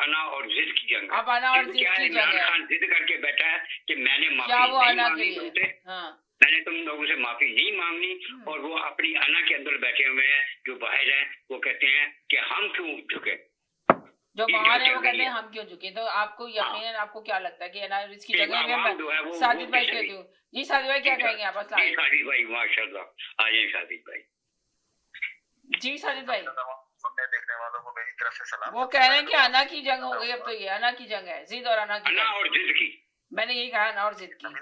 अना और जिद की जंग है। अब अना और जिद की जंग है। खान जिद करके बैठा है कि मैंने माफी क्या वो नहीं अना मांगी के लिए? तुमसे, मैंने तुम लोगों से माफी नहीं मांगनी, और वो अपनी अना के अंदर बैठे हुए हैं, जो बाहर हैं वो कहते हैं कि हम क्यों झुके, जो बाहर है वो कहते हैं हम क्यों झुके। तो आपको यकीनन आपको क्या लगता है कि अना इसकी जगह में साजिद भाई कहती हूँ जी। साजिद भाई क्या कहेंगे आप? साजिद भाई माशाल्लाह, आ जाए साजिद भाई। जी साजिद भाई, सुनने देखने वालों को मेरी तरफ से सलाम। वो कह रहे हैं कि अना की जंग हो गई, अब तो ये अना की जंग है, जिद और अना की, अना और जिद की। मैंने यही कहा, अना और जिद की।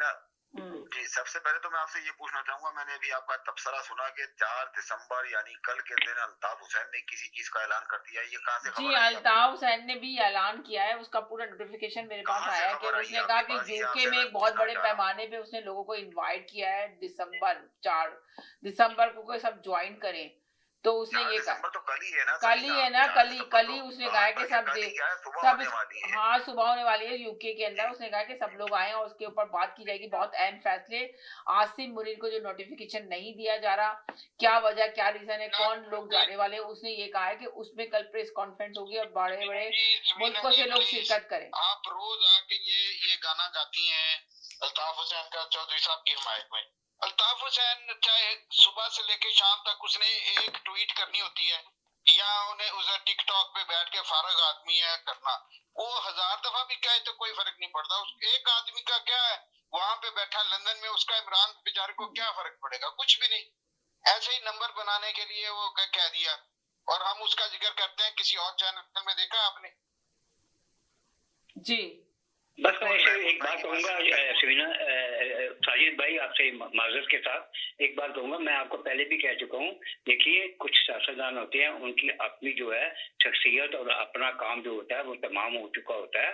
जी, सबसे पहले तो मैं आपसे ये पूछना चाहूंगा, मैंने अभी आपका तबसरा सुना कि 4 दिसंबर यानी कल के दिन अल्ताफ हुसैन ने किसी चीज का ऐलान कर दिया, ये कहां से खबर? जी, अल्ताफ हुसैन ने भी ऐलान किया है, उसका पूरा नोटिफिकेशन मेरे पास आया है कि उसने कहा कि यूके में एक बहुत बड़े पैमाने पे उसने लोगों को इनवाइट किया है, 4 दिसंबर को सब ज्वाइन करें। तो उसने ये कहा, तो कल ही है ना, कल ही उसने कहा कि सब हाँ सुबह होने वाली है यूके के अंदर। उसने कहा कि सब लोग आए और उसके ऊपर बात की जाएगी, बहुत अहम फैसले। आसिम मुनीर को जो नोटिफिकेशन नहीं दिया जा रहा, क्या वजह, क्या रीजन है, कौन लोग जाने वाले, उसने ये कहा है कि उसमें कल प्रेस कॉन्फ्रेंस होगी और बड़े बड़े मुल्कों से लोग शिरकत करें। आप रोज आके ये गाना गाती हैं अल्ताफ हुसैन का चौधरी साहब की हिमायत में। अल्ताफ हुसैन चाहे सुबह से लेके शाम तक उसने एक ट्वीट करनी होती है, या उन्हें उसे टिकटॉक पे बैठ के फारग आदमी है करना, वो 1000 दफा भी कहे तो कोई फर्क नहीं पड़ता। एक आदमी का क्या है वहां पे बैठा लंदन में, उसका इमरान बेचारे को क्या फर्क पड़ेगा? कुछ भी नहीं। ऐसे ही नंबर बनाने के लिए वो कह दिया, और हम उसका जिक्र करते हैं किसी और चैनल में, देखा आपने? जी बस मैं एक बात कहूँगा सवीना, साजिद भाई आपसे माजरत के साथ एक बात कहूँगा, मैं आपको पहले भी कह चुका हूँ, देखिए कुछ सियासतदान होते हैं, उनकी अपनी जो है शख्सियत और अपना काम जो होता है वो तमाम हो चुका होता है,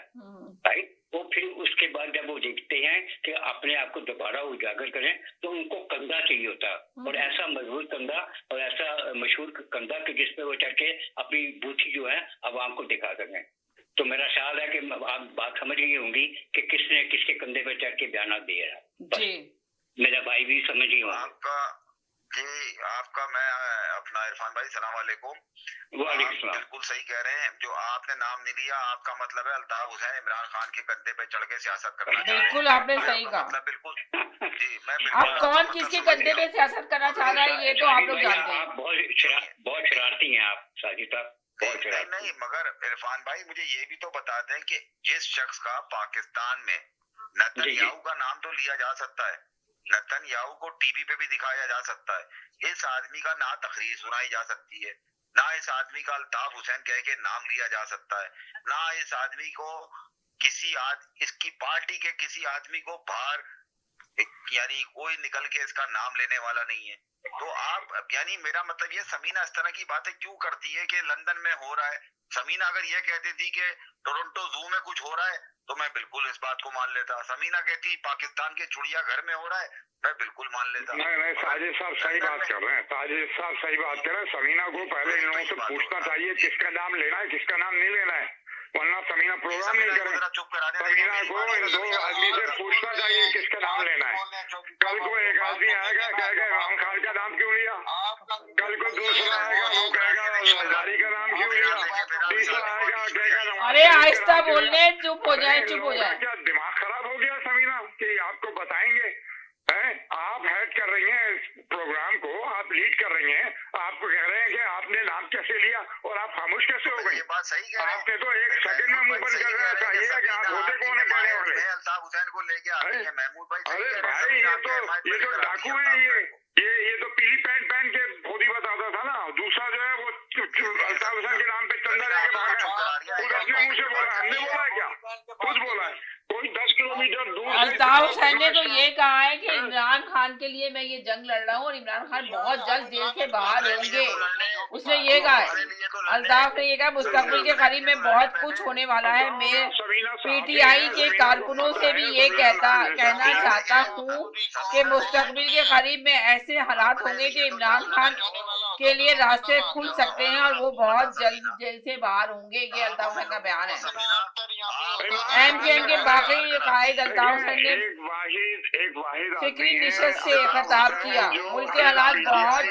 राइट। वो फिर उसके बाद जब वो देखते हैं कि अपने आप को दोबारा उजागर करें तो उनको कंधा चाहिए होता है, और ऐसा मजबूत कंधा और ऐसा मशहूर कंधा कि जिसपे वो चढ़ के अपनी बूथी जो है आवाम को दिखा सकें। तो मेरा ख्याल है कि आप बात समझ गई होंगी कि किसने किसके कंधे पे चढ़ के बयान दिया है। जी मेरा भाई भी समझ गई होंगे। आपका मैं अपना इरफान भाई सलाम वालेकुम। बिल्कुल सही कह रहे हैं, जो आपने नाम नहीं लिया, आपका मतलब है अल्ताफ हुसैन इमरान खान के कंधे पे चढ़ के सियासत करना चाह रहे हैं। बिल्कुल आपने सही कहा, मतलब बिल्कुल जी। मैं अब कौन किसके कंधे पे सियासत करना चाह रहा है ये तो आप लोग जानते हैं। आप बहुत शरारती हैं आप साजिद साहब। नहीं, मगर इरफान भाई मुझे ये भी तो बता दें कि जिस शख्स का पाकिस्तान में नेतन्याहू का नाम तो लिया जा सकता है, नेतन्याहू को टीवी पे भी दिखाया जा सकता है, इस आदमी का ना तकरीर सुनाई जा सकती है, ना इस आदमी का अल्ताफ हुसैन कह के नाम लिया जा सकता है, ना इस आदमी को इसकी पार्टी के किसी आदमी को बाहर, यानी कोई निकल के इसका नाम लेने वाला नहीं है। तो आप, यानी मेरा मतलब ये, समीना इस तरह की बातें क्यों करती है कि लंदन में हो रहा है? समीना अगर ये कहती थी कि टोरंटो जू में कुछ हो रहा है तो मैं बिल्कुल इस बात को मान लेता। समीना कहती पाकिस्तान के चिड़ियाघर में हो रहा है, मैं बिल्कुल मान लेता। नहीं, साजिद साहब सही बात कर रहे हैं, साजिद साहब सही बात कर रहे हैं। समीना को पहले इन लोगों से पूछना चाहिए किसका नाम लेना है, किसका नाम नहीं लेना है, वरना समीना प्रोग्राम नहीं करेगी। समीना को इन 2 आदमी से पूछना चाहिए किसका नाम लेना है। कल को एक आदमी आएगा कहेगा इमरान खान का नाम क्यों लिया, कल को दूसरा आएगा वो कहेगा जारी का नाम क्यों लिया, तीसरा आएगा कहेगा। अरे आहिस्ता बोलने, चुप हो जाए, चुप हो जाए। क्या दिमाग खराब हो गया समीना कि आपको बताएंगे? आप हेड कर रही हैं इस प्रोग्राम को, आप लीड कर रही हैं, आप कह रहे हैं कि आपने नाम कैसे लिया और आप खामोश कैसे हो गई? आपने तो एक सेकंड में मुंह बंद कर देना चाहिए कि आप होते कौन है कहने वाले। अल्ताफ हुसैन को लेके आ रही है महमूद भाई। अरे भाई ये तो डाकू है, ये तो पीली पैंट पहन के खोदी बताता था ना। दूसरा जो है वो अल्ताफ हुसैन के नाम पे चंदा लेके भागा, खुद अपने मुंह से बोला, हमने बोला है क्या? खुद बोला है, कोई 10 किलोमीटर दूर। अल्ताफ हुसैन ने तो ये कहा है कि इमरान खान के लिए मैं ये जंग लड़ रहा हूँ और इमरान खान बहुत जल्द जेल से बाहर होंगे, उसने ये कहा है। अल्ताफ ने ये कहा मुस्तकबिल के करीब में बहुत कुछ होने वाला है, मैं पीटीआई के कारकुनों से भी ये कहना चाहता हूँ कि मुस्तकबिल के करीब में ऐसे हालात होंगे कि इमरान खान के लिए रास्ते खुल सकते हैं और वो बहुत जल्द जेल से बाहर होंगे। ये अल्ताफ हुसैन का बयान है। एमजीएम के बाकी कायद अल्ताफ हुसैन ने फिक्री निशस्त से खिताब किया, मुल्क के हालात बहुत